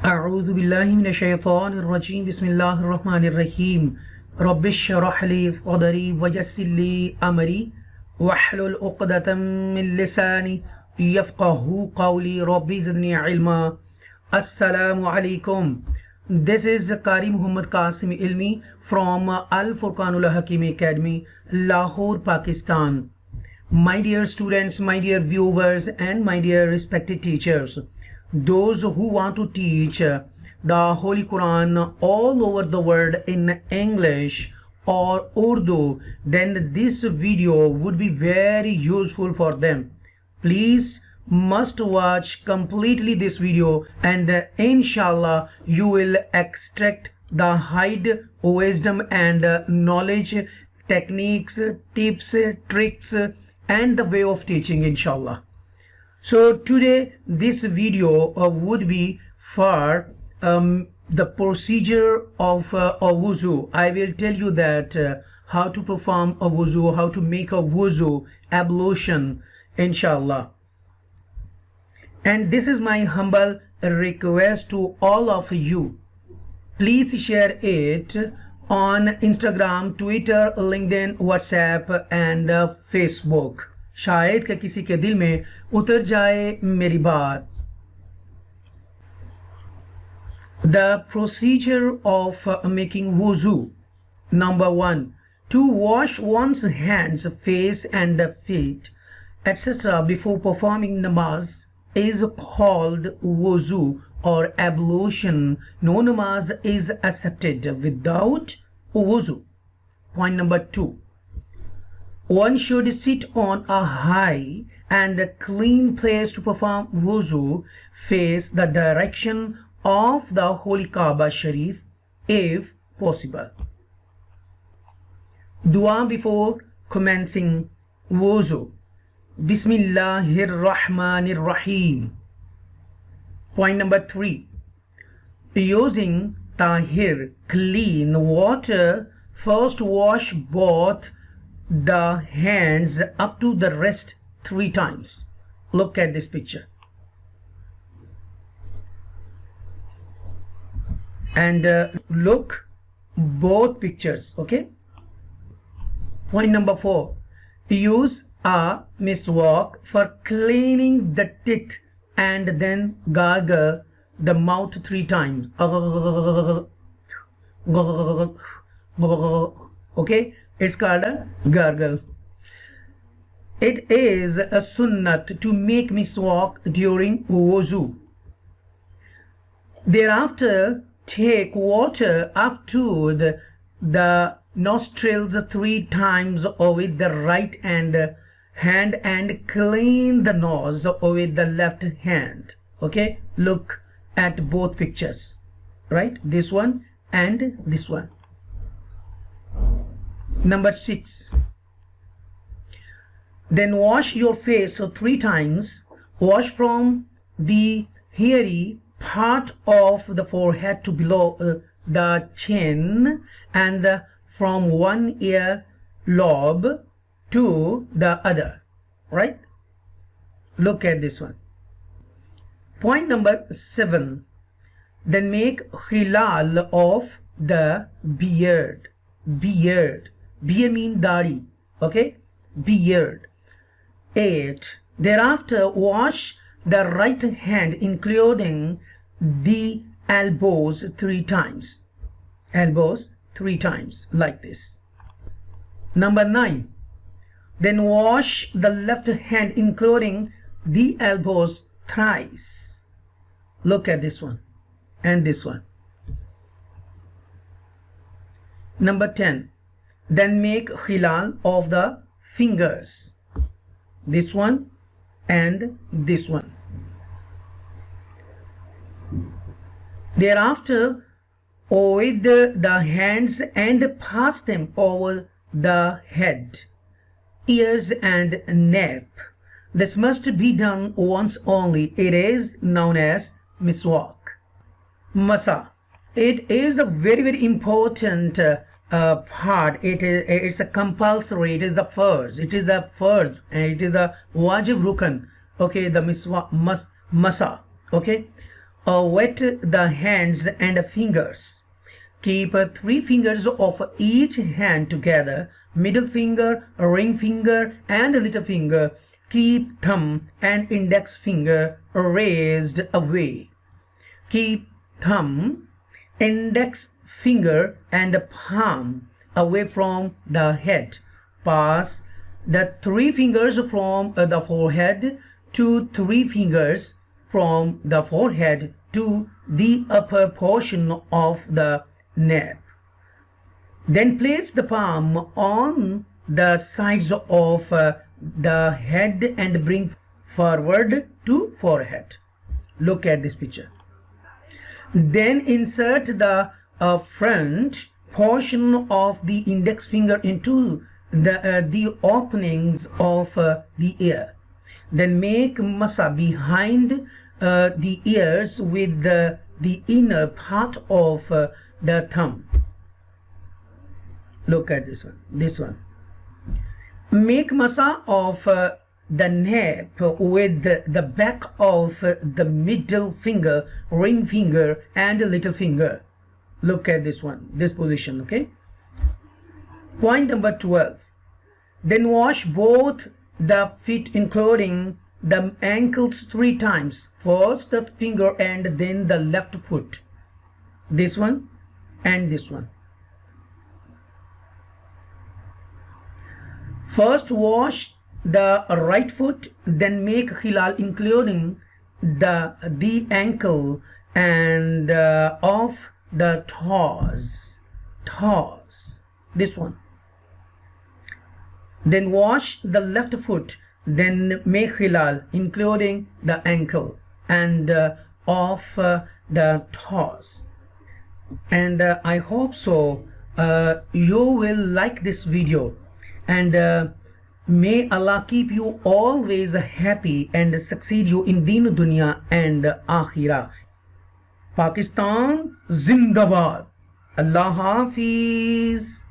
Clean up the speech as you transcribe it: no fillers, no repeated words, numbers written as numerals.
أعوذ بالله من الشيطان الرجيم بسم الله الرحمن الرحيم رب اشرح لي صدري ويسر لي أمري واحلل عقدة من لساني يفقهوا قولي رب زدني علما. Assalamu alaikum. This is Qari Qasim Ilmi from Al-Furqan Hakeem Academy, Lahore, Pakistan. My dear students, my dear viewers and my dear respected teachers, those who want to teach the Holy Quran all over the world in English or Urdu, then this video would be very useful for them. Please must watch completely this video, and inshallah you will extract the hidden wisdom and knowledge, techniques, tips, tricks and the way of teaching, inshallah. So today this video would be for the procedure of a wuzu. I will tell you that how to perform a wuzu, how to make a wuzu ablution, inshallah. And this is my humble request to all of you. Please share it on Instagram, Twitter, LinkedIn, WhatsApp and Facebook. शायद कि किसी के दिल में उतर जाए मेरी बात. The procedure of making wuzu. Number 1. To wash one's hands, face and feet, etc. before performing namaz is called wuzu or ablution. No namaz is accepted without wuzu. Point number 2. One should sit on a high and clean place to perform wuzu, face the direction of the Holy Kaaba Sharif if possible. Dua before commencing wuzu. Bismillahir Rahmanir Rahim. Point number 3. Using tahir, clean water, first wash both the hands up to the wrist 3 times. Look at this picture. And look both pictures, okay? Point number 4. Use a miswak for cleaning the teeth and then gargle the mouth 3 times. Okay, it's called a gargle. It is a sunnat to make miswak during wuzu. Thereafter, take water up to the nostrils 3 times with the right hand and clean the nose with the left hand. Okay, look at both pictures, right? This one and this one. Number 6. Then wash your face 3 times. Wash from the hairy part of the forehead to below the chin, and from one ear lobe to the other, right? Look at this one. Point number 7. Then make hilal of the beard. Beard means dari, okay? Beard. 8. Thereafter wash the right hand including the elbows 3 times. Elbows 3 times, like this. Number 9. Then wash the left hand including the elbows thrice. Look at this one and this one. Number 10. Then make hilal of the fingers. This one and this one. Thereafter, with the hands and pass them over the head, ears and neck. This must be done once only. It is known as miswak. Masa. It is a very important part. It's a compulsory. It is the first. It is the first, and it is the wajib rukan. Okay, the miswak masa. Okay. Wet the hands and fingers. Keep 3 fingers of each hand together, middle finger, ring finger and little finger. Keep thumb and index finger raised away. Keep thumb, index finger and palm away from the head. Pass the 3 fingers from the forehead to 3 fingers from the forehead to the upper portion of the nape. Then place the palm on the sides of the head and bring forward to forehead. Look at this picture. Then insert the front portion of the index finger into the openings of the ear. Then make masa behind the ears with the inner part of the thumb. Look at this one. Make masa of the nape with the back of the middle finger, ring finger and little finger. Look at this position, okay? Point number 12. Then wash both the feet including the ankles 3 times. First the finger and then the left foot. This one and this one. First wash the right foot, then make khilal including the ankle and of the toes. This one. Then wash the left foot, then make khilal including the ankle and of the toes. And I hope so you will like this video, and may Allah keep you always happy and succeed you in deen dunya and akhirah. Pakistan Zindabad. Allah Hafiz.